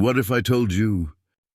What if I told you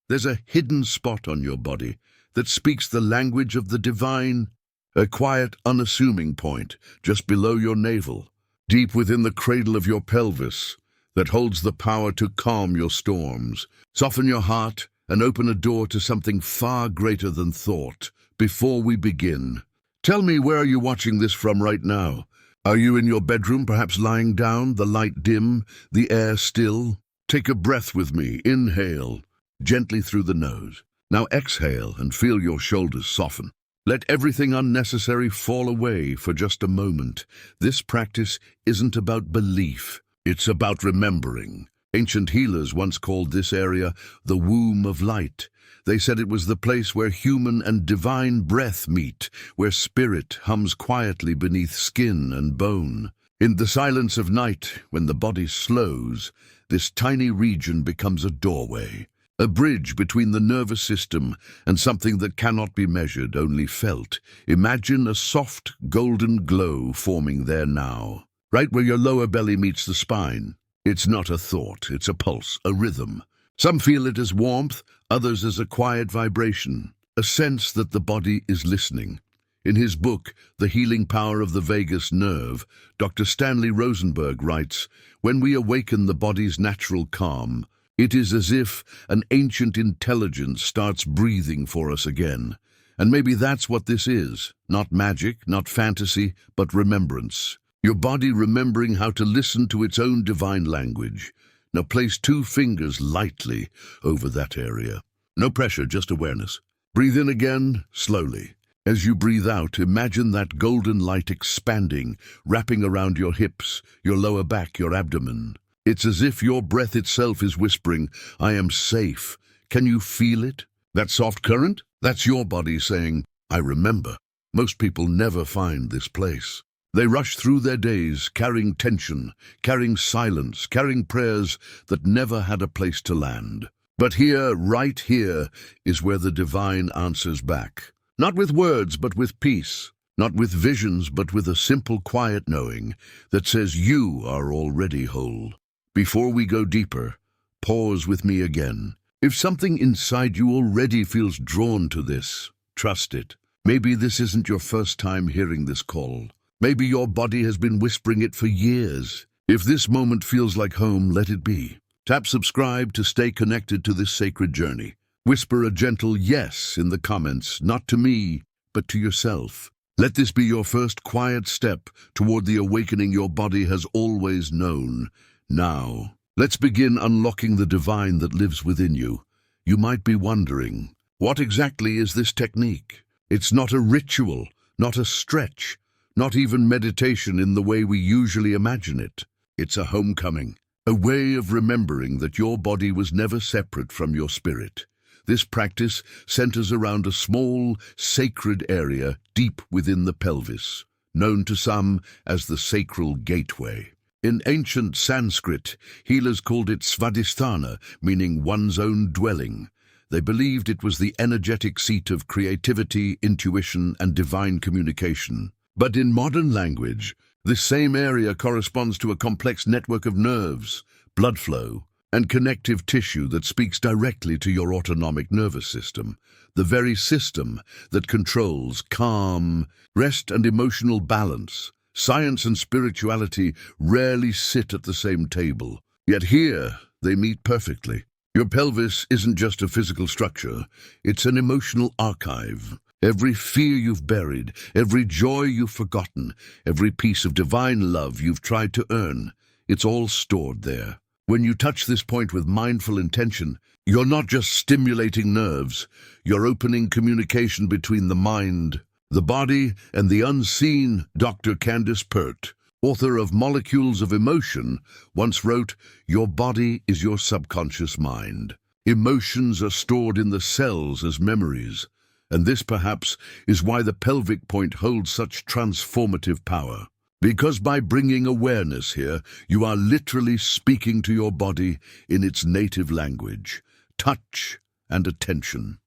there's a hidden spot on your body that speaks the language of the divine? A quiet, unassuming point just below your navel, deep within the cradle of your pelvis, that holds the power to calm your storms, soften your heart, and open a door to something far greater than thought. Before we begin, tell me, where are you watching this from right now? Are you in your bedroom, perhaps lying down, the light dim, the air still? Take a breath with me. Inhale, gently through the nose. Now exhale and feel your shoulders soften. Let everything unnecessary fall away for just a moment. This practice isn't about belief, it's about remembering. Ancient healers once called this area the womb of light. They said it was the place where human and divine breath meet, where spirit hums quietly beneath skin and bone. In the silence of night, when the body slows, this tiny region becomes a doorway, a bridge between the nervous system and something that cannot be measured, only felt. Imagine a soft, golden glow forming there now, right where your lower belly meets the spine. It's not a thought, it's a pulse, a rhythm. Some feel it as warmth, others as a quiet vibration, a sense that the body is listening. In his book, The Healing Power of the Vagus Nerve, Dr. Stanley Rosenberg writes, "When we awaken the body's natural calm, it is as if an ancient intelligence starts breathing for us again." And maybe that's what this is. Not magic, not fantasy, but remembrance. Your body remembering how to listen to its own divine language. Now place 2 fingers lightly over that area. No pressure, just awareness. Breathe in again, slowly. As you breathe out, imagine that golden light expanding, wrapping around your hips, your lower back, your abdomen. It's as if your breath itself is whispering, "I am safe." Can you feel it? That soft current? That's your body saying, "I remember." Most people never find this place. They rush through their days carrying tension, carrying silence, carrying prayers that never had a place to land. But here, right here, is where the divine answers back. Not with words, but with peace. Not with visions, but with a simple, quiet knowing that says you are already whole. Before we go deeper, pause with me again. If something inside you already feels drawn to this, trust it. Maybe this isn't your first time hearing this call. Maybe your body has been whispering it for years. If this moment feels like home, let it be. Tap subscribe to stay connected to this sacred journey. Whisper a gentle yes in the comments, not to me, but to yourself. Let this be your first quiet step toward the awakening your body has always known. Now, let's begin unlocking the divine that lives within you. You might be wondering, what exactly is this technique? It's not a ritual, not a stretch, not even meditation in the way we usually imagine it. It's a homecoming, a way of remembering that your body was never separate from your spirit. This practice centers around a small, sacred area deep within the pelvis, known to some as the sacral gateway. In ancient Sanskrit, healers called it Svadhisthana, meaning one's own dwelling. They believed it was the energetic seat of creativity, intuition, and divine communication. But in modern language, this same area corresponds to a complex network of nerves, blood flow, and connective tissue that speaks directly to your autonomic nervous system, the very system that controls calm, rest, and emotional balance. Science and spirituality rarely sit at the same table, yet here they meet perfectly. Your pelvis isn't just a physical structure, it's an emotional archive. Every fear you've buried, every joy you've forgotten, every piece of divine love you've tried to earn, it's all stored there. When you touch this point with mindful intention, you're not just stimulating nerves, you're opening communication between the mind, the body, and the unseen. Dr. Candace Pert, author of Molecules of Emotion, once wrote, "Your body is your subconscious mind. Emotions are stored in the cells as memories. And this, perhaps, is why the pelvic point holds such transformative power. Because by bringing awareness here, you are literally speaking to your body in its native language, touch and attention.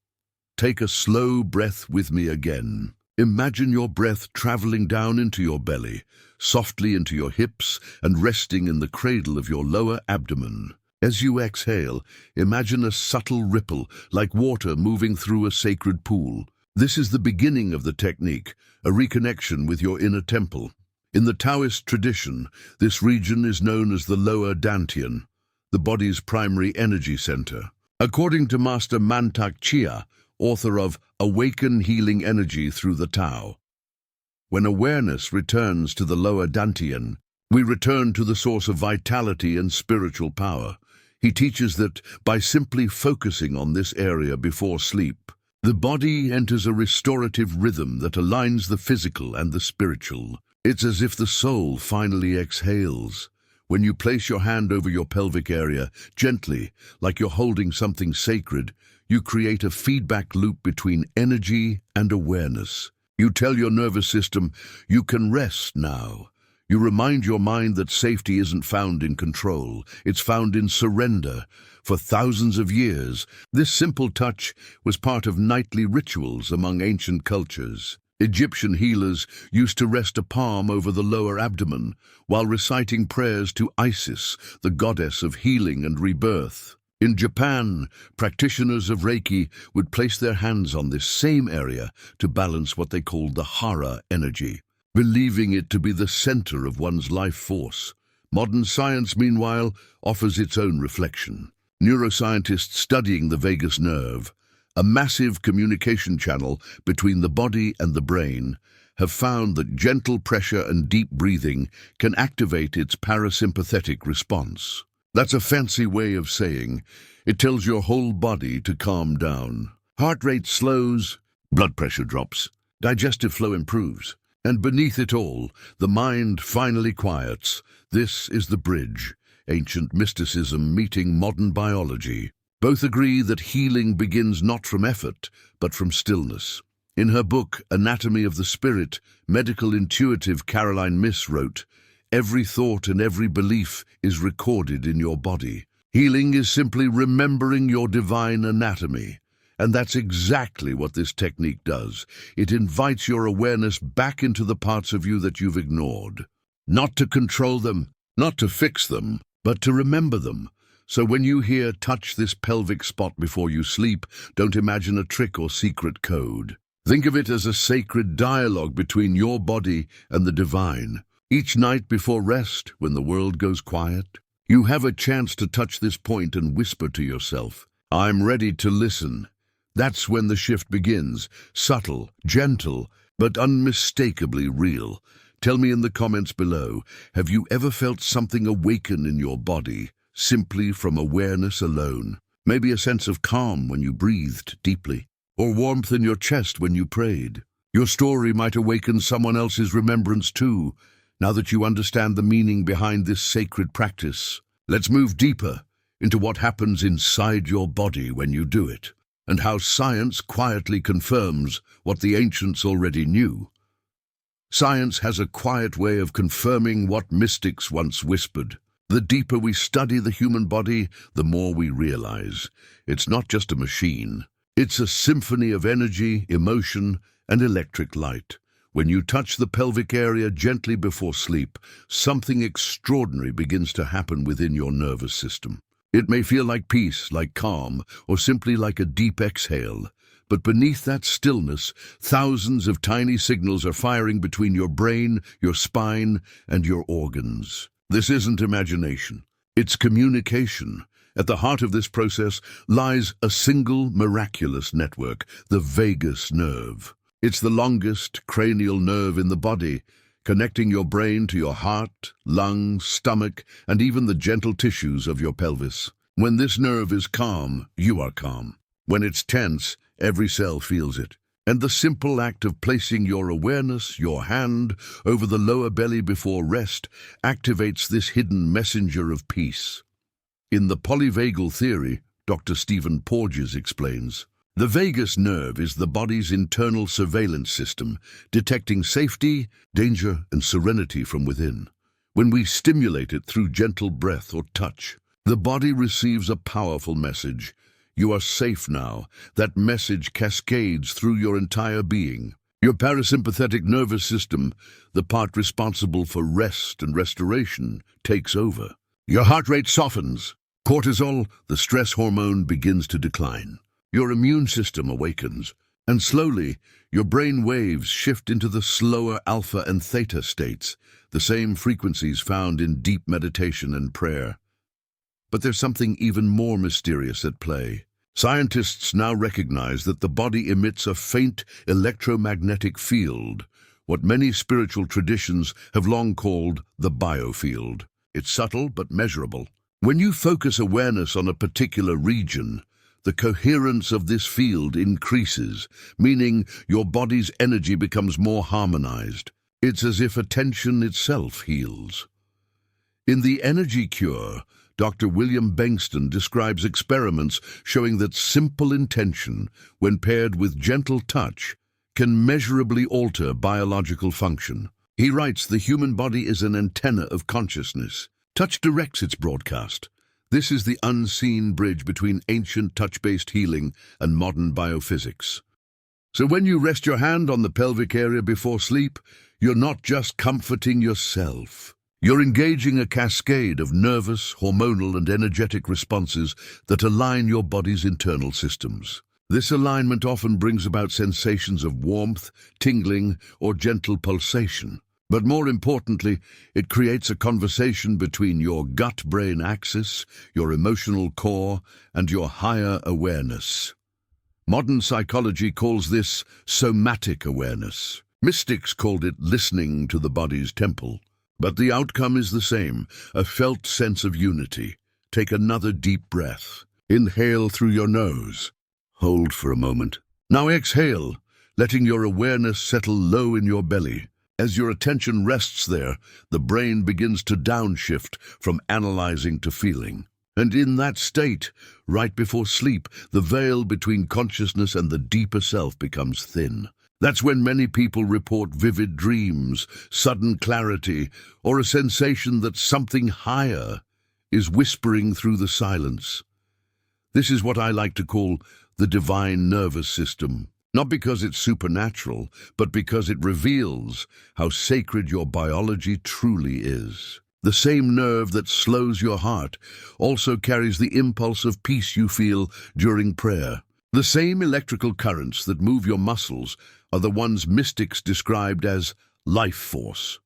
Take a slow breath with me again. Imagine your breath traveling down into your belly, softly into your hips, and resting in the cradle of your lower abdomen. As you exhale, imagine a subtle ripple, like water moving through a sacred pool. This is the beginning of the technique, a reconnection with your inner temple. In the Taoist tradition, this region is known as the lower dantian, the body's primary energy center. According to Master Mantak Chia, author of Awaken Healing Energy Through the Tao, when awareness returns to the lower dantian, we return to the source of vitality and spiritual power. He teaches that by simply focusing on this area before sleep, the body enters a restorative rhythm that aligns the physical and the spiritual. It's as if the soul finally exhales. When you place your hand over your pelvic area, gently, like you're holding something sacred, you create a feedback loop between energy and awareness. You tell your nervous system, you can rest now. You remind your mind that safety isn't found in control, it's found in surrender. For thousands of years, this simple touch was part of nightly rituals among ancient cultures. Egyptian healers used to rest a palm over the lower abdomen while reciting prayers to Isis, the goddess of healing and rebirth. In Japan, practitioners of Reiki would place their hands on this same area to balance what they called the hara energy, believing it to be the center of one's life force. Modern science, meanwhile, offers its own reflection. Neuroscientists studying the vagus nerve, a massive communication channel between the body and the brain, have found that gentle pressure and deep breathing can activate its parasympathetic response. That's a fancy way of saying it tells your whole body to calm down. Heart rate slows, blood pressure drops, digestive flow improves, and beneath it all, the mind finally quiets. This is the bridge, ancient mysticism meeting modern biology. Both agree that healing begins not from effort, but from stillness. In her book, Anatomy of the Spirit, medical intuitive Caroline Myss wrote, "Every thought and every belief is recorded in your body. Healing is simply remembering your divine anatomy." And that's exactly what this technique does. It invites your awareness back into the parts of you that you've ignored. Not to control them, not to fix them, but to remember them. So when you hear "touch this pelvic spot before you sleep," don't imagine a trick or secret code. Think of it as a sacred dialogue between your body and the divine. Each night before rest, when the world goes quiet, you have a chance to touch this point and whisper to yourself, "I'm ready to listen." That's when the shift begins, subtle, gentle, but unmistakably real. Tell me in the comments below, have you ever felt something awaken in your body, simply from awareness alone? Maybe a sense of calm when you breathed deeply, or warmth in your chest when you prayed. Your story might awaken someone else's remembrance too, now that you understand the meaning behind this sacred practice. Let's move deeper into what happens inside your body when you do it, and how science quietly confirms what the ancients already knew. Science has a quiet way of confirming what mystics once whispered. The deeper we study the human body, the more we realize it's not just a machine. It's a symphony of energy, emotion, and electric light. When you touch the pelvic area gently before sleep, something extraordinary begins to happen within your nervous system. It may feel like peace, like calm, or simply like a deep exhale. But beneath that stillness, thousands of tiny signals are firing between your brain, your spine, and your organs. This isn't imagination. It's communication. At the heart of this process lies a single miraculous network, the vagus nerve. It's the longest cranial nerve in the body, connecting your brain to your heart, lungs, stomach, and even the gentle tissues of your pelvis. When this nerve is calm, you are calm. When it's tense, every cell feels it. And the simple act of placing your awareness, your hand, over the lower belly before rest, activates this hidden messenger of peace. In the polyvagal theory, Dr. Stephen Porges explains, the vagus nerve is the body's internal surveillance system, detecting safety, danger, and serenity from within. When we stimulate it through gentle breath or touch, the body receives a powerful message. You are safe now. That message cascades through your entire being. Your parasympathetic nervous system, the part responsible for rest and restoration, takes over. Your heart rate softens. Cortisol, the stress hormone, begins to decline. Your immune system awakens, and slowly, your brain waves shift into the slower alpha and theta states, the same frequencies found in deep meditation and prayer. But there's something even more mysterious at play. Scientists now recognize that the body emits a faint electromagnetic field, what many spiritual traditions have long called the biofield. It's subtle but measurable. When you focus awareness on a particular region, the coherence of this field increases, meaning your body's energy becomes more harmonized. It's as if attention itself heals. In The Energy Cure, Dr. William Bengston describes experiments showing that simple intention, when paired with gentle touch, can measurably alter biological function. He writes, the human body is an antenna of consciousness. Touch directs its broadcast. This is the unseen bridge between ancient touch-based healing and modern biophysics. So when you rest your hand on the pelvic area before sleep, you're not just comforting yourself. You're engaging a cascade of nervous, hormonal, and energetic responses that align your body's internal systems. This alignment often brings about sensations of warmth, tingling, or gentle pulsation. But more importantly, it creates a conversation between your gut-brain axis, your emotional core, and your higher awareness. Modern psychology calls this somatic awareness. Mystics called it listening to the body's temple. But the outcome is the same, a felt sense of unity. Take another deep breath. Inhale through your nose. Hold for a moment. Now exhale, letting your awareness settle low in your belly. As your attention rests there, the brain begins to downshift from analyzing to feeling. And in that state, right before sleep, the veil between consciousness and the deeper self becomes thin. That's when many people report vivid dreams, sudden clarity, or a sensation that something higher is whispering through the silence. This is what I like to call the divine nervous system. Not because it's supernatural, but because it reveals how sacred your biology truly is. The same nerve that slows your heart also carries the impulse of peace you feel during prayer. The same electrical currents that move your muscles are the ones mystics described as life force.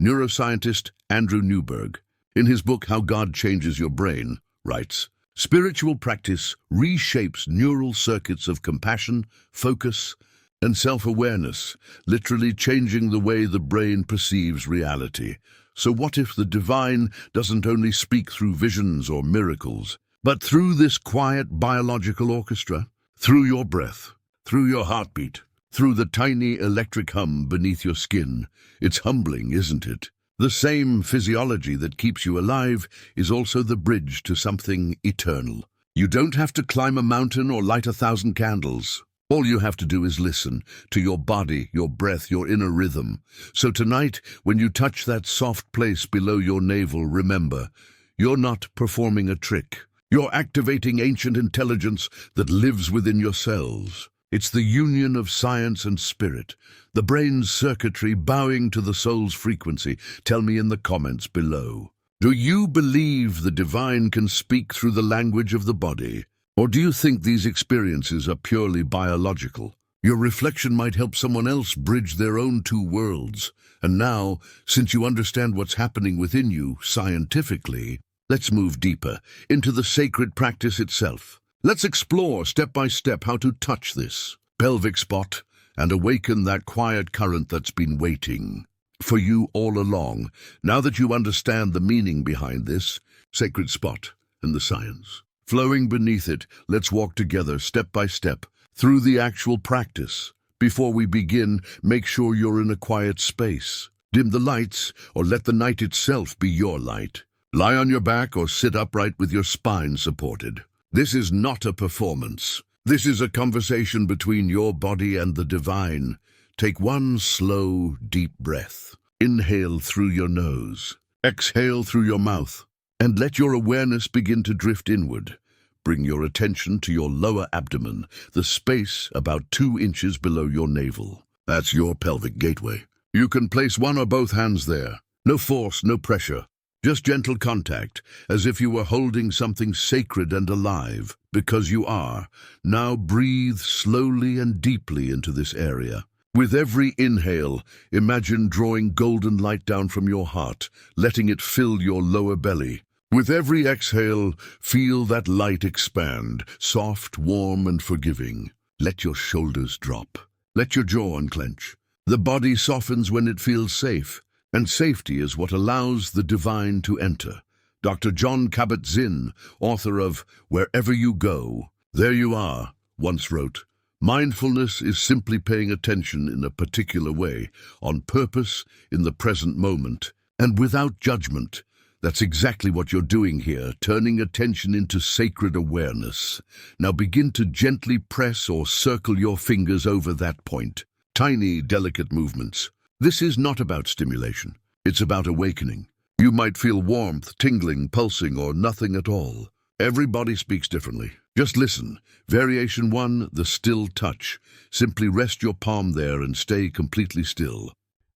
Neuroscientist Andrew Newberg, in his book How God Changes Your Brain, writes, spiritual practice reshapes neural circuits of compassion, focus, and self-awareness, literally changing the way the brain perceives reality. So what if the divine doesn't only speak through visions or miracles, but through this quiet biological orchestra? Through your breath, through your heartbeat, through the tiny electric hum beneath your skin. It's humbling, isn't it? The same physiology that keeps you alive is also the bridge to something eternal. You don't have to climb a mountain or light 1,000 candles. All you have to do is listen to your body, your breath, your inner rhythm. So tonight, when you touch that soft place below your navel, remember, you're not performing a trick. You're activating ancient intelligence that lives within your cells. It's the union of science and spirit, the brain's circuitry bowing to the soul's frequency. Tell me in the comments below. Do you believe the divine can speak through the language of the body? Or do you think these experiences are purely biological? Your reflection might help someone else bridge their own two worlds. And now, since you understand what's happening within you scientifically, let's move deeper into the sacred practice itself. Let's explore step by step how to touch this pelvic spot and awaken that quiet current that's been waiting for you all along. Now that you understand the meaning behind this sacred spot and the science flowing beneath it, let's walk together step by step through the actual practice. Before we begin, make sure you're in a quiet space. Dim the lights or let the night itself be your light. Lie on your back or sit upright with your spine supported. This is not a performance. This is a conversation between your body and the divine. Take one slow, deep breath. Inhale through your nose. Exhale through your mouth. And let your awareness begin to drift inward. Bring your attention to your lower abdomen, the space about 2 inches below your navel. That's your pelvic gateway. You can place one or both hands there. No force, no pressure. Just gentle contact, as if you were holding something sacred and alive, because you are. Now breathe slowly and deeply into this area. With every inhale, imagine drawing golden light down from your heart, letting it fill your lower belly. With every exhale, feel that light expand, soft, warm, and forgiving. Let your shoulders drop. Let your jaw unclench. The body softens when it feels safe, and safety is what allows the divine to enter. Dr. John Kabat-Zinn, author of Wherever You Go, There You Are, once wrote, "Mindfulness is simply paying attention in a particular way, on purpose, in the present moment, and without judgment." That's exactly what you're doing here, turning attention into sacred awareness. Now begin to gently press or circle your fingers over that point. Tiny, delicate movements. This is not about stimulation. It's about awakening. You might feel warmth, tingling, pulsing, or nothing at all. Every body speaks differently. Just listen. Variation 1, the still touch. Simply rest your palm there and stay completely still.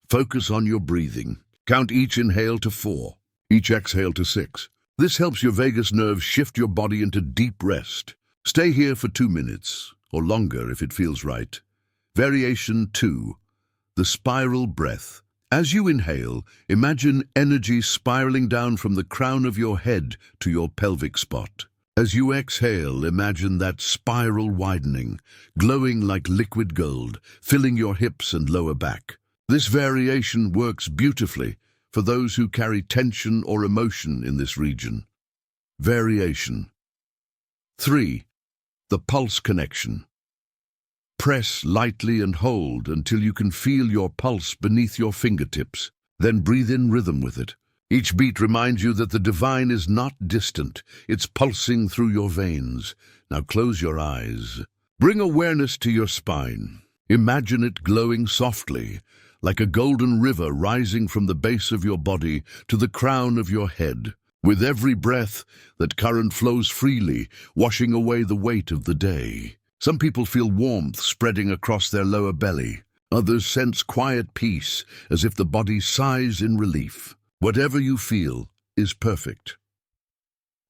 Focus on your breathing. Count each inhale to 4, each exhale to 6. This helps your vagus nerve shift your body into deep rest. Stay here for 2 minutes, or longer if it feels right. Variation 2, the spiral breath. As you inhale, imagine energy spiraling down from the crown of your head to your pelvic spot. As you exhale, imagine that spiral widening, glowing like liquid gold, filling your hips and lower back. This variation works beautifully for those who carry tension or emotion in this region. Variation 3, the pulse connection. Press lightly and hold until you can feel your pulse beneath your fingertips. Then breathe in rhythm with it. Each beat reminds you that the divine is not distant. It's pulsing through your veins. Now close your eyes. Bring awareness to your spine. Imagine it glowing softly, like a golden river rising from the base of your body to the crown of your head. With every breath, that current flows freely, washing away the weight of the day. Some people feel warmth spreading across their lower belly. Others sense quiet peace, as if the body sighs in relief. Whatever you feel is perfect.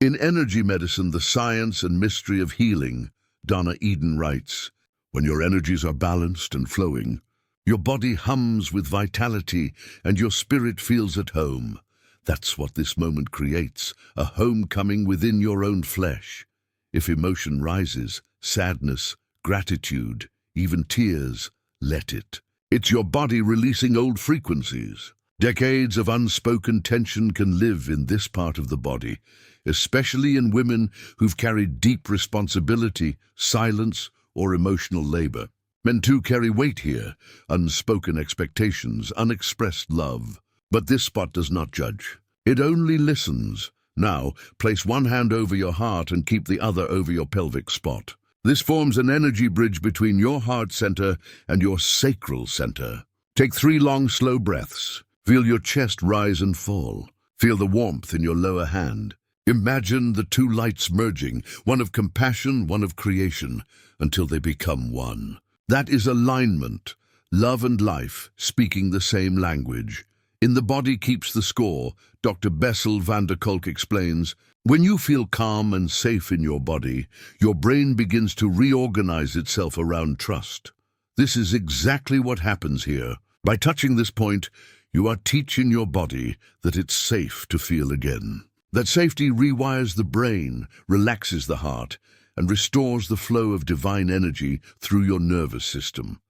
In energy medicine, the science and mystery of healing, Donna Eden writes, when your energies are balanced and flowing, your body hums with vitality and your spirit feels at home. That's what this moment creates, a homecoming within your own flesh. If emotion rises, sadness, gratitude, even tears, let it. It's your body releasing old frequencies. Decades of unspoken tension can live in this part of the body, especially in women who've carried deep responsibility, silence, or emotional labor. Men too carry weight here, unspoken expectations, unexpressed love. But this spot does not judge. It only listens. Now, place one hand over your heart and keep the other over your pelvic spot. This forms an energy bridge between your heart center and your sacral center. Take 3 long, slow breaths. Feel your chest rise and fall. Feel the warmth in your lower hand. Imagine the 2 lights merging, one of compassion, one of creation, until they become one. That is alignment, love and life speaking the same language. In The Body Keeps the Score, Dr. Bessel van der Kolk explains, when you feel calm and safe in your body, your brain begins to reorganize itself around trust. This is exactly what happens here. By touching this point, you are teaching your body that it's safe to feel again. That safety rewires the brain, relaxes the heart, and restores the flow of divine energy through your nervous system.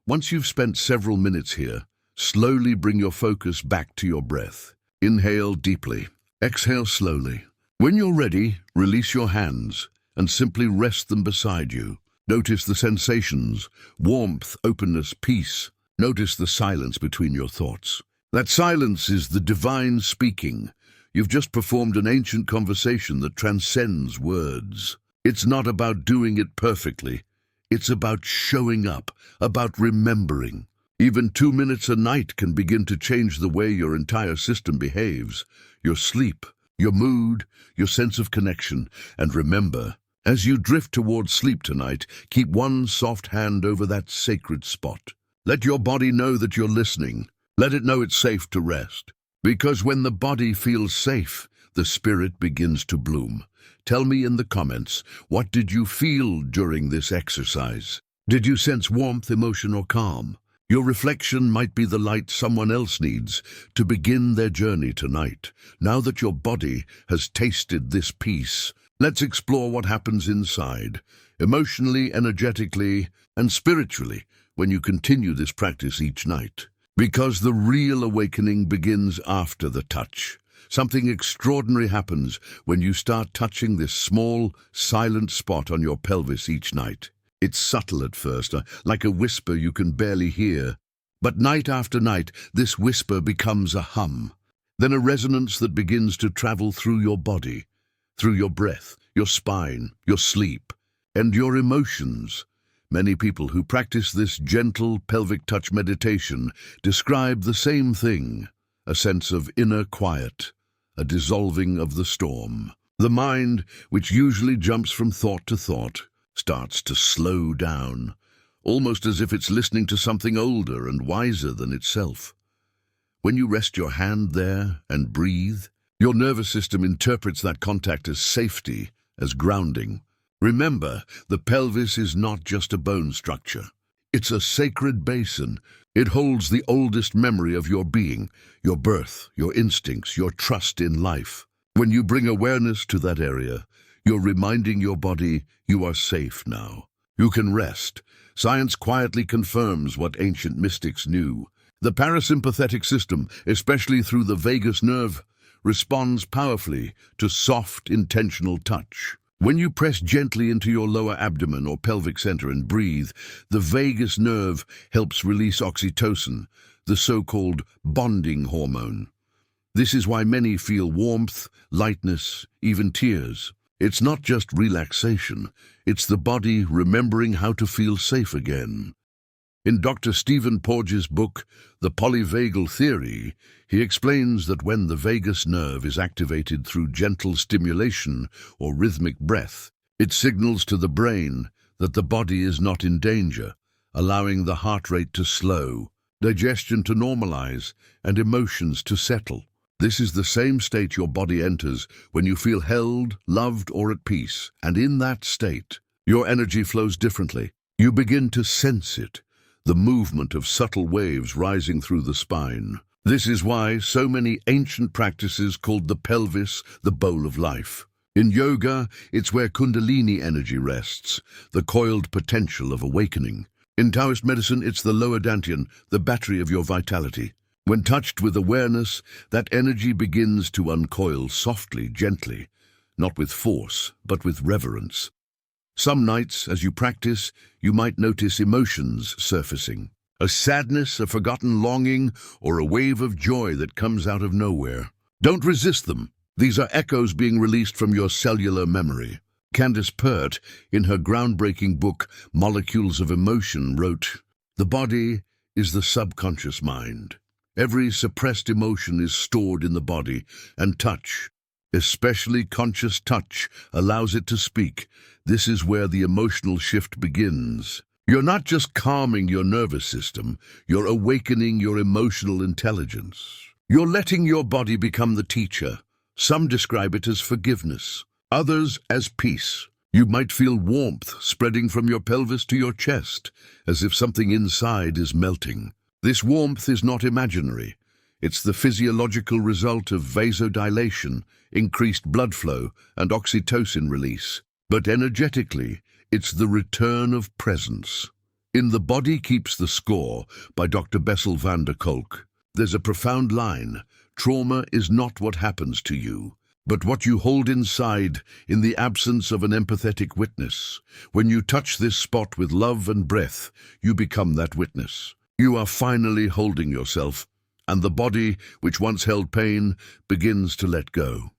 Once you've spent several minutes here, slowly bring your focus back to your breath. Inhale deeply. Exhale slowly. When you're ready, release your hands and simply rest them beside you. Notice the sensations, warmth, openness, peace. Notice the silence between your thoughts. That silence is the divine speaking. You've just performed an ancient conversation that transcends words. It's not about doing it perfectly. It's about showing up, about remembering. Even 2 minutes a night can begin to change the way your entire system behaves. Your sleep, your mood, your sense of connection. And remember, as you drift towards sleep tonight, keep one soft hand over that sacred spot. Let your body know that you're listening. Let it know it's safe to rest. Because when the body feels safe, the spirit begins to bloom. Tell me in the comments, what did you feel during this exercise? Did you sense warmth, emotion, or calm? Your reflection might be the light someone else needs to begin their journey tonight. Now that your body has tasted this peace, let's explore what happens inside, emotionally, energetically, and spiritually, when you continue this practice each night. Because the real awakening begins after the touch. Something extraordinary happens when you start touching this small, silent spot on your pelvis each night. It's subtle at first, like a whisper you can barely hear. But night after night, this whisper becomes a hum. Then a resonance that begins to travel through your body, through your breath, your spine, your sleep, and your emotions. Many people who practice this gentle pelvic touch meditation describe the same thing, a sense of inner quiet, a dissolving of the storm. The mind, which usually jumps from thought to thought, starts to slow down, almost as if it's listening to something older and wiser than itself. When you rest your hand there and breathe, your nervous system interprets that contact as safety, as grounding. Remember, the pelvis is not just a bone structure. It's a sacred basin. It holds the oldest memory of your being, your birth, your instincts, your trust in life. When you bring awareness to that area, you're reminding your body you are safe now. You can rest. Science quietly confirms what ancient mystics knew. The parasympathetic system, especially through the vagus nerve, responds powerfully to soft, intentional touch. When you press gently into your lower abdomen or pelvic center and breathe, the vagus nerve helps release oxytocin, the so-called bonding hormone. This is why many feel warmth, lightness, even tears. It's not just relaxation, it's the body remembering how to feel safe again. In Dr. Stephen Porges' book, The Polyvagal Theory, he explains that when the vagus nerve is activated through gentle stimulation or rhythmic breath, it signals to the brain that the body is not in danger, allowing the heart rate to slow, digestion to normalize, and emotions to settle. This is the same state your body enters when you feel held, loved, or at peace. And in that state, your energy flows differently. You begin to sense it, the movement of subtle waves rising through the spine. This is why so many ancient practices called the pelvis the bowl of life. In yoga, it's where Kundalini energy rests, the coiled potential of awakening. In Taoist medicine, it's the lower dantian, the battery of your vitality. When touched with awareness, that energy begins to uncoil softly, gently, not with force, but with reverence. Some nights, as you practice, you might notice emotions surfacing. A sadness, a forgotten longing, or a wave of joy that comes out of nowhere. Don't resist them. These are echoes being released from your cellular memory. Candace Pert, in her groundbreaking book, Molecules of Emotion, wrote, "The body is the subconscious mind. Every suppressed emotion is stored in the body, and touch, especially conscious touch, allows it to speak. This is where the emotional shift begins. You're not just calming your nervous system, you're awakening your emotional intelligence. You're letting your body become the teacher. Some describe it as forgiveness, others as peace. You might feel warmth spreading from your pelvis to your chest, as if something inside is melting. This warmth is not imaginary. It's the physiological result of vasodilation, increased blood flow, and oxytocin release. But energetically, it's the return of presence. In The Body Keeps the Score by Dr. Bessel van der Kolk, there's a profound line: trauma is not what happens to you, but what you hold inside in the absence of an empathetic witness. When you touch this spot with love and breath, you become that witness. You are finally holding yourself, and the body, which once held pain, begins to let go.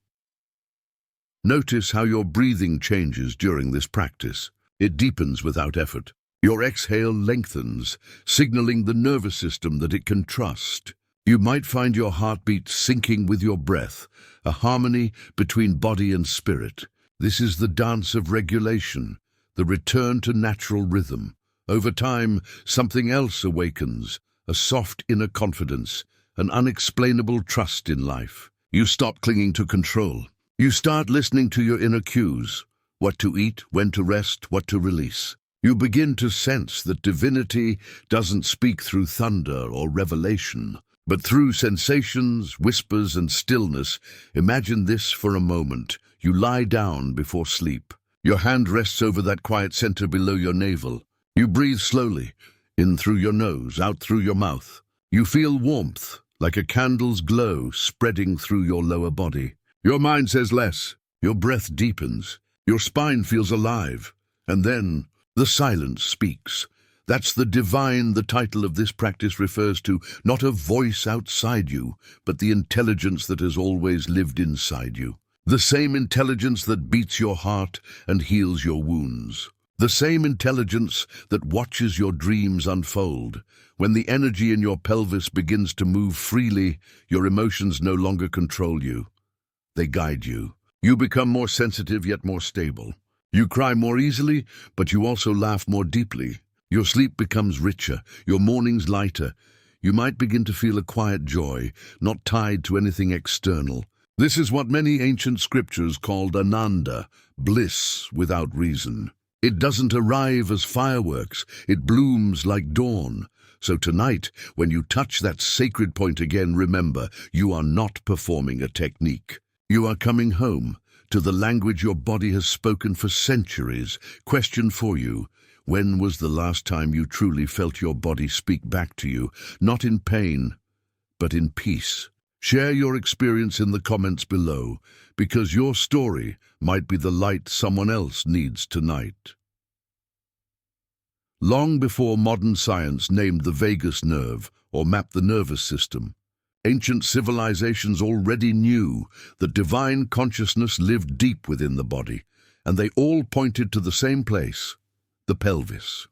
Notice how your breathing changes during this practice. It deepens without effort. Your exhale lengthens, signaling the nervous system that it can trust. You might find your heartbeat syncing with your breath, a harmony between body and spirit. This is the dance of regulation, the return to natural rhythm. Over time, something else awakens, a soft inner confidence, an unexplainable trust in life. You stop clinging to control. You start listening to your inner cues, what to eat, when to rest, what to release. You begin to sense that divinity doesn't speak through thunder or revelation, but through sensations, whispers, and stillness. Imagine this for a moment. You lie down before sleep. Your hand rests over that quiet center below your navel. You breathe slowly, in through your nose, out through your mouth. You feel warmth, like a candle's glow spreading through your lower body. Your mind says less. Your breath deepens. Your spine feels alive. And then the silence speaks. That's the divine the title of this practice refers to, not a voice outside you, but the intelligence that has always lived inside you. The same intelligence that beats your heart and heals your wounds. The same intelligence that watches your dreams unfold. When the energy in your pelvis begins to move freely, your emotions no longer control you. They guide you. You become more sensitive yet more stable. You cry more easily, but you also laugh more deeply. Your sleep becomes richer, your mornings lighter. You might begin to feel a quiet joy, not tied to anything external. This is what many ancient scriptures called ananda, bliss without reason. It doesn't arrive as fireworks, it blooms like dawn. So tonight, when you touch that sacred point again, remember, you are not performing a technique. You are coming home to the language your body has spoken for centuries. Question for you: when was the last time you truly felt your body speak back to you, not in pain, but in peace? Share your experience in the comments below, because your story might be the light someone else needs tonight. Long before modern science named the vagus nerve or mapped the nervous system, ancient civilizations already knew that divine consciousness lived deep within the body, and they all pointed to the same place, the pelvis.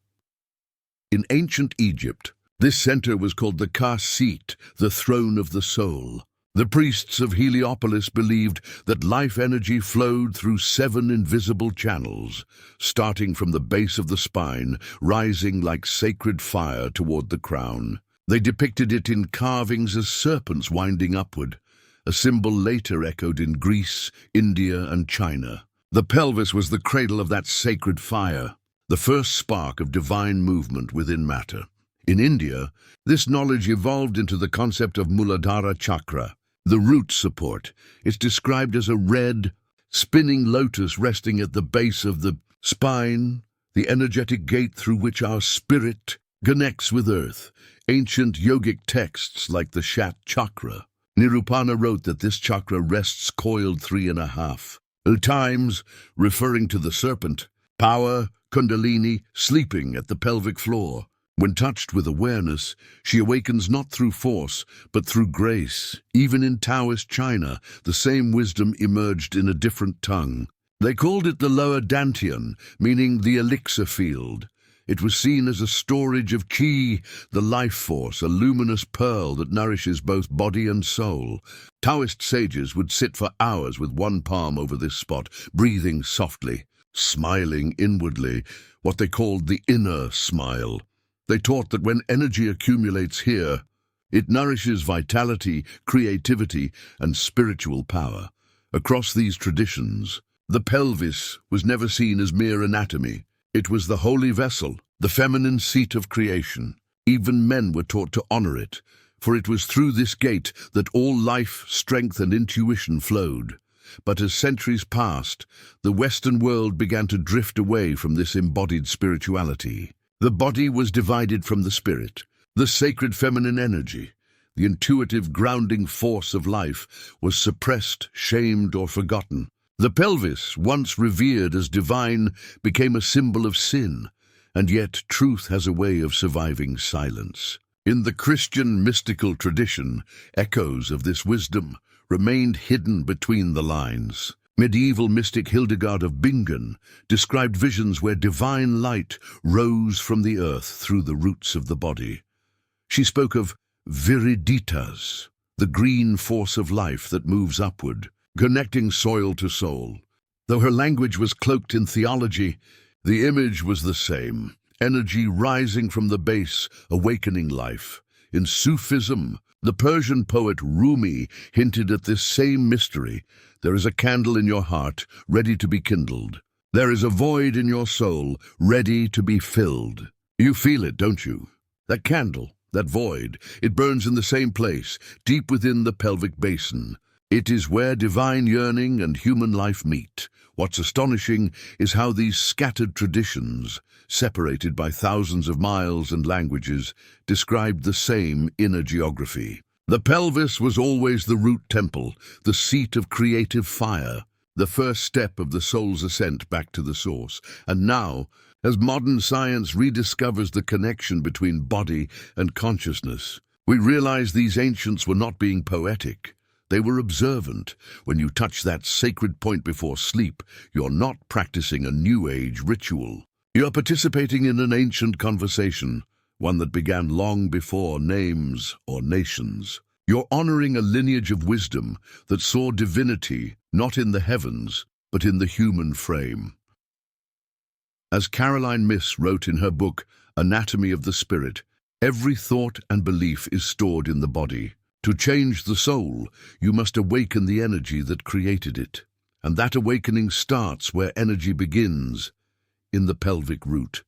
In ancient Egypt, this center was called the Ka-seat, the throne of the soul. The priests of Heliopolis believed that life energy flowed through 7 invisible channels, starting from the base of the spine, rising like sacred fire toward the crown. They depicted it in carvings as serpents winding upward, a symbol later echoed in Greece, India, and China. The pelvis was the cradle of that sacred fire, the first spark of divine movement within matter. In India, this knowledge evolved into the concept of Muladhara chakra, the root support. It's described as a red, spinning lotus resting at the base of the spine, the energetic gate through which our spirit connects with earth. Ancient yogic texts like the Shat chakra, Nirupana wrote that this chakra rests coiled 3.5 times, referring to the serpent, power, kundalini, sleeping at the pelvic floor. When touched with awareness, she awakens not through force, but through grace. Even in Taoist China, the same wisdom emerged in a different tongue. They called it the lower dantian, meaning the elixir field. It was seen as a storage of qi, the life force, a luminous pearl that nourishes both body and soul. Taoist sages would sit for hours with one palm over this spot, breathing softly, smiling inwardly, what they called the inner smile. They taught that when energy accumulates here, it nourishes vitality, creativity, and spiritual power. Across these traditions, the pelvis was never seen as mere anatomy. It was the holy vessel, the feminine seat of creation. Even men were taught to honor it, for it was through this gate that all life, strength, and intuition flowed. But as centuries passed, the Western world began to drift away from this embodied spirituality. The body was divided from the spirit. The sacred feminine energy, the intuitive grounding force of life, was suppressed, shamed, or forgotten. The pelvis, once revered as divine, became a symbol of sin, and yet truth has a way of surviving silence. In the Christian mystical tradition, echoes of this wisdom remained hidden between the lines. Medieval mystic Hildegard of Bingen described visions where divine light rose from the earth through the roots of the body. She spoke of viriditas, the green force of life that moves upward, connecting soil to soul. Though her language was cloaked in theology, the image was the same, energy rising from the base, awakening life. In Sufism, The Persian poet Rumi hinted at this same mystery. There is a candle in your heart, ready to be kindled. There is a void in your soul, ready to be filled. You feel it, don't you? That candle, that void, it burns in the same place, deep within the pelvic basin. It is where divine yearning and human life meet. What's astonishing is how these scattered traditions, separated by thousands of miles and languages, described the same inner geography. The pelvis was always the root temple, the seat of creative fire, the first step of the soul's ascent back to the source. And now, as modern science rediscovers the connection between body and consciousness, we realize these ancients were not being poetic. They were observant. When you touch that sacred point before sleep, you're not practicing a New Age ritual. You're participating in an ancient conversation, one that began long before names or nations. You're honoring a lineage of wisdom that saw divinity not in the heavens, but in the human frame. As Caroline Myss wrote in her book, Anatomy of the Spirit, every thought and belief is stored in the body. To change the soul, you must awaken the energy that created it. And that awakening starts where energy begins, in the pelvic root.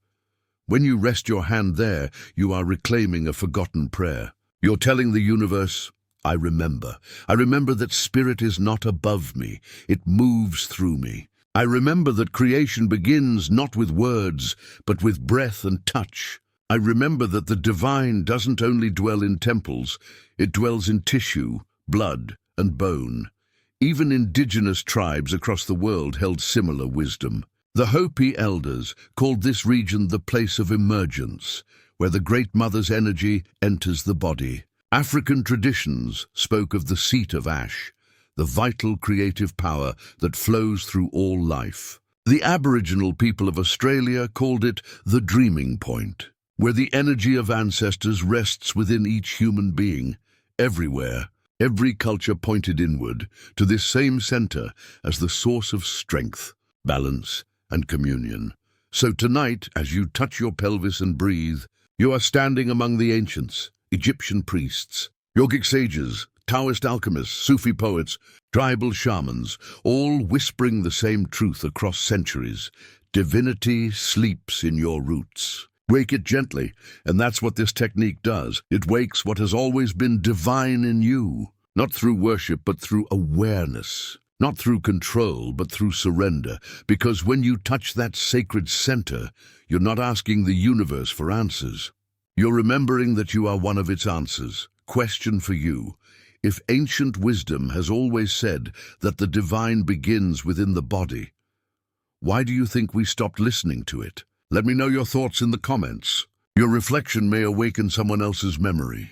When you rest your hand there, you are reclaiming a forgotten prayer. You're telling the universe, I remember. I remember that spirit is not above me. It moves through me. I remember that creation begins not with words, but with breath and touch. I remember that the divine doesn't only dwell in temples, it dwells in tissue, blood, and bone. Even indigenous tribes across the world held similar wisdom. The Hopi elders called this region the place of emergence, where the Great Mother's energy enters the body. African traditions spoke of the seat of Ash, the vital creative power that flows through all life. The Aboriginal people of Australia called it the dreaming point, where the energy of ancestors rests within each human being. Everywhere, every culture pointed inward to this same center as the source of strength, balance, and communion. So tonight, as you touch your pelvis and breathe, you are standing among the ancients, Egyptian priests, yogic sages, Taoist alchemists, Sufi poets, tribal shamans, all whispering the same truth across centuries. Divinity sleeps in your roots. Wake it gently, and that's what this technique does. It wakes what has always been divine in you, not through worship, but through awareness, not through control, but through surrender. Because when you touch that sacred center, you're not asking the universe for answers. You're remembering that you are one of its answers. Question for you. If ancient wisdom has always said that the divine begins within the body, why do you think we stopped listening to it? Let me know your thoughts in the comments. Your reflection may awaken someone else's memory.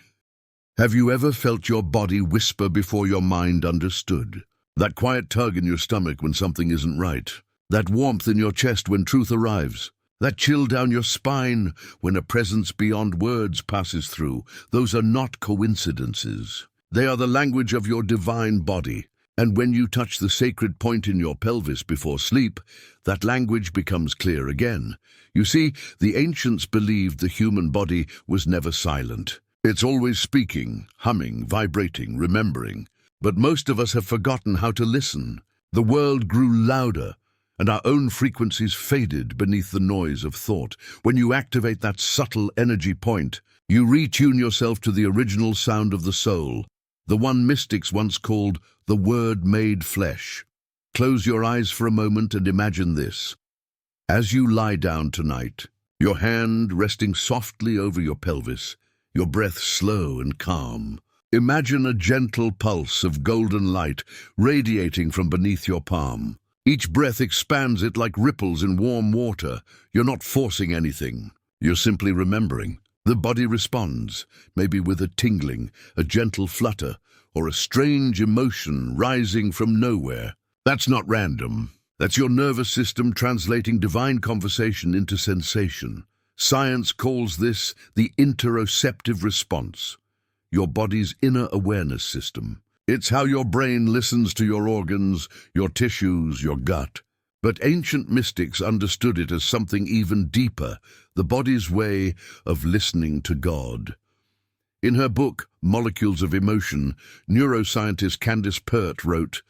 Have you ever felt your body whisper before your mind understood? That quiet tug in your stomach when something isn't right. That warmth in your chest when truth arrives. That chill down your spine when a presence beyond words passes through. Those are not coincidences. They are the language of your divine body. And when you touch the sacred point in your pelvis before sleep, that language becomes clear again. You see, the ancients believed the human body was never silent. It's always speaking, humming, vibrating, remembering. But most of us have forgotten how to listen. The world grew louder, and our own frequencies faded beneath the noise of thought. When you activate that subtle energy point, you retune yourself to the original sound of the soul, the one mystics once called the Word made flesh. Close your eyes for a moment and imagine this. As you lie down tonight, your hand resting softly over your pelvis, your breath slow and calm. Imagine a gentle pulse of golden light radiating from beneath your palm. Each breath expands it like ripples in warm water. You're not forcing anything. You're simply remembering. The body responds, maybe with a tingling, a gentle flutter, or a strange emotion rising from nowhere. That's not random. That's your nervous system translating divine conversation into sensation. Science calls this the interoceptive response, your body's inner awareness system. It's how your brain listens to your organs, your tissues, your gut. But ancient mystics understood it as something even deeper, the body's way of listening to God. In her book, Molecules of Emotion, neuroscientist Candace Pert wrote,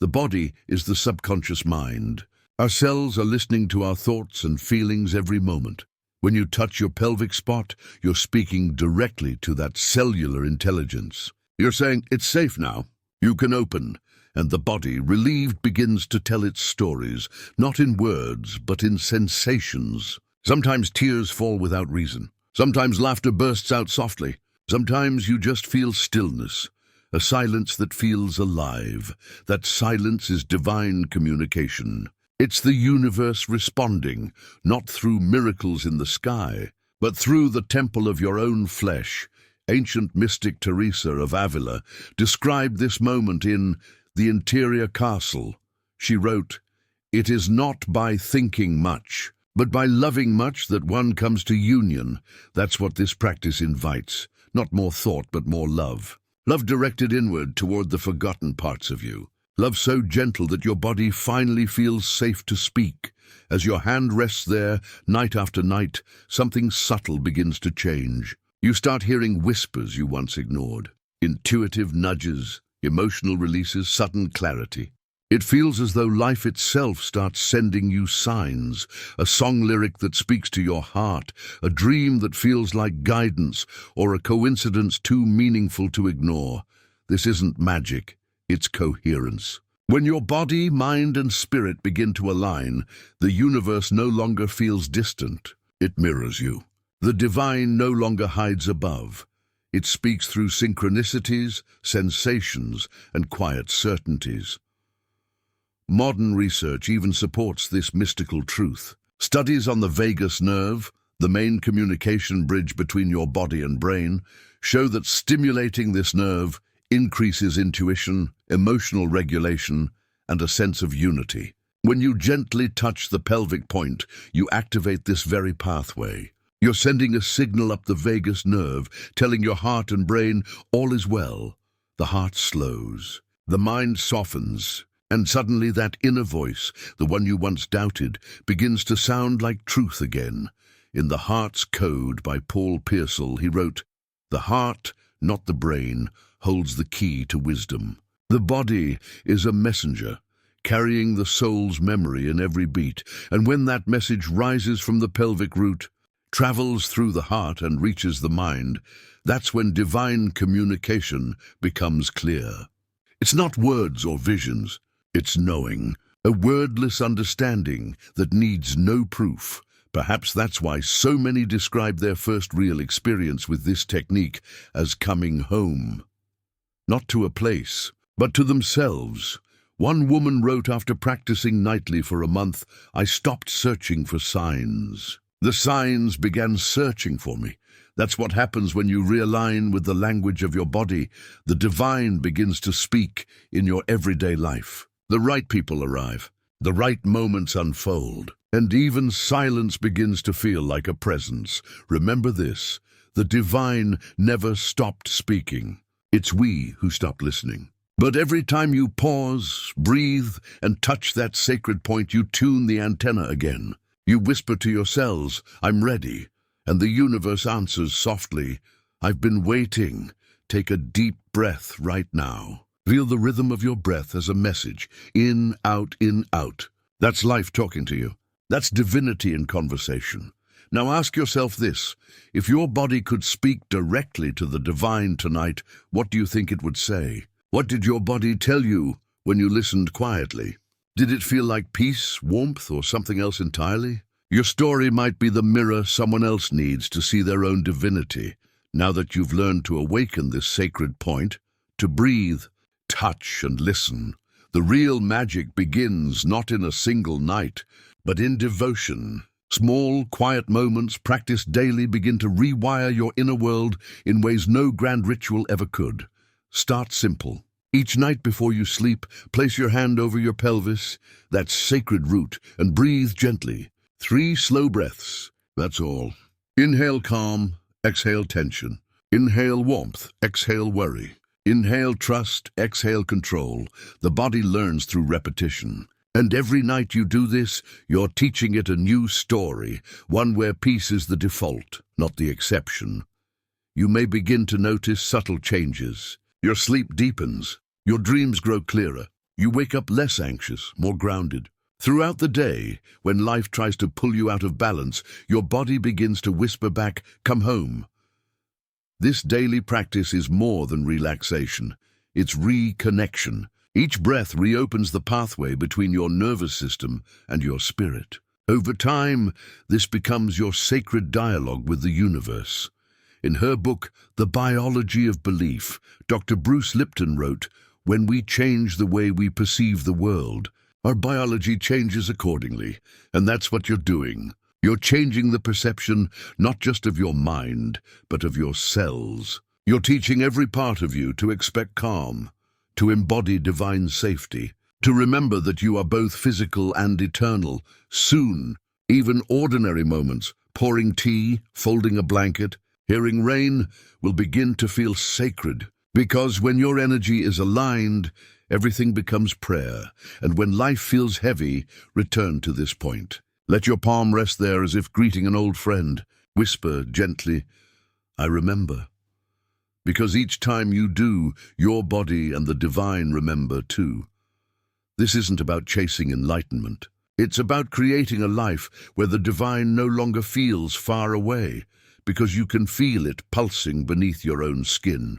"The body is the subconscious mind. Our cells are listening to our thoughts and feelings every moment. When you touch your pelvic spot, you're speaking directly to that cellular intelligence. You're saying, 'It's safe now. You can open.' And the body, relieved, begins to tell its stories, not in words, but in sensations. Sometimes tears fall without reason. Sometimes laughter bursts out softly. Sometimes you just feel stillness, a silence that feels alive. That silence is divine communication. It's the universe responding, not through miracles in the sky, but through the temple of your own flesh. Ancient mystic Teresa of Avila described this moment in The Interior Castle. She wrote, "It is not by thinking much, but by loving much that one comes to union." That's what this practice invites. Not more thought, but more love. Love directed inward toward the forgotten parts of you. Love so gentle that your body finally feels safe to speak. As your hand rests there, night after night, something subtle begins to change. You start hearing whispers you once ignored. Intuitive nudges, emotional releases, sudden clarity. It feels as though life itself starts sending you signs, a song lyric that speaks to your heart, a dream that feels like guidance, or a coincidence too meaningful to ignore. This isn't magic, it's coherence. When your body, mind, and spirit begin to align, the universe no longer feels distant. It mirrors you. The divine no longer hides above. It speaks through synchronicities, sensations, and quiet certainties. Modern research even supports this mystical truth. Studies on the vagus nerve, the main communication bridge between your body and brain, show that stimulating this nerve increases intuition, emotional regulation, and a sense of unity. When you gently touch the pelvic point, you activate this very pathway. You're sending a signal up the vagus nerve, telling your heart and brain all is well. The heart slows, the mind softens, and suddenly that inner voice, the one you once doubted, begins to sound like truth again. In The Heart's Code by Paul Pearsall, he wrote, "The heart, not the brain, holds the key to wisdom. The body is a messenger, carrying the soul's memory in every beat, and when that message rises from the pelvic root, travels through the heart and reaches the mind, that's when divine communication becomes clear. It's not words or visions, it's knowing, a wordless understanding that needs no proof. Perhaps that's why so many describe their first real experience with this technique as coming home. Not to a place, but to themselves. One woman wrote after practicing nightly for a month, "I stopped searching for signs. The signs began searching for me." That's what happens when you realign with the language of your body. The divine begins to speak in your everyday life. The right people arrive. The right moments unfold. And even silence begins to feel like a presence. Remember this, the divine never stopped speaking. It's we who stopped listening. But every time you pause, breathe, and touch that sacred point, you tune the antenna again. You whisper to your cells, "I'm ready." And the universe answers softly, "I've been waiting." Take a deep breath right now. Feel the rhythm of your breath as a message. In, out, in, out. That's life talking to you. That's divinity in conversation. Now ask yourself this, if your body could speak directly to the divine tonight, what do you think it would say? What did your body tell you when you listened quietly? Did it feel like peace, warmth, or something else entirely? Your story might be the mirror someone else needs to see their own divinity. Now that you've learned to awaken this sacred point, to breathe, touch, and listen, the real magic begins not in a single night, but in devotion. Small, quiet moments practiced daily begin to rewire your inner world in ways no grand ritual ever could. Start simple. Each night before you sleep, place your hand over your pelvis, that sacred root, and breathe gently. 3 slow breaths, that's all. Inhale calm, exhale tension. Inhale warmth, exhale worry. Inhale trust, exhale control. The body learns through repetition. And every night you do this, you're teaching it a new story, one where peace is the default, not the exception. you may begin to notice subtle changes. Your sleep deepens. Your dreams grow clearer. You wake up less anxious, more grounded. Throughout the day, when life tries to pull you out of balance, your body begins to whisper back, "Come home." This daily practice is more than relaxation. It's reconnection. Each breath reopens the pathway between your nervous system and your spirit. Over time, this becomes your sacred dialogue with the universe. In her book, The Biology of Belief, Dr. Bruce Lipton wrote, "When we change the way we perceive the world, our biology changes accordingly." And that's what you're doing. You're changing the perception not just of your mind, but of your cells. You're teaching every part of you to expect calm, to embody divine safety, to remember that you are both physical and eternal. Soon, even ordinary moments, pouring tea, folding a blanket, hearing rain, will begin to feel sacred. Because when your energy is aligned, everything becomes prayer. And when life feels heavy, return to this point. Let your palm rest there as if greeting an old friend. Whisper gently, "I remember." Because each time you do, your body and the divine remember too. This isn't about chasing enlightenment. It's about creating a life where the divine no longer feels far away, because you can feel it pulsing beneath your own skin.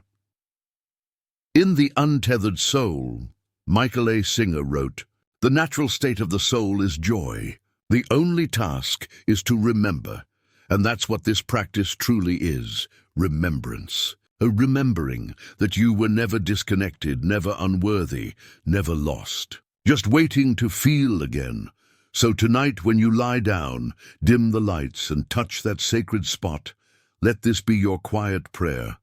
In The Untethered Soul, Michael A. Singer wrote, "The natural state of the soul is joy. The only task is to remember." And that's what this practice truly is, remembrance. A remembering that you were never disconnected, never unworthy, never lost. Just waiting to feel again. So tonight when you lie down, dim the lights and touch that sacred spot, let this be your quiet prayer.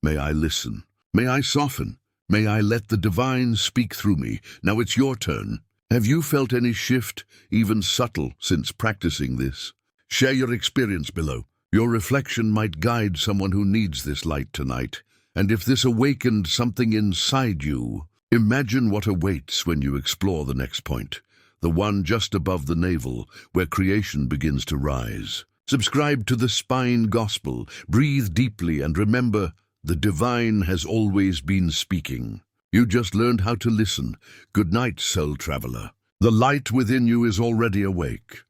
May I listen? May I soften? May I let the divine speak through me? Now it's your turn. Have you felt any shift, even subtle, since practicing this? Share your experience below. Your reflection might guide someone who needs this light tonight. And if this awakened something inside you, imagine what awaits when you explore the next point, the one just above the navel, where creation begins to rise. Subscribe to the Spine Gospel, breathe deeply, and remember, the divine has always been speaking. You just learned how to listen. Good night, soul traveler. The light within you is already awake.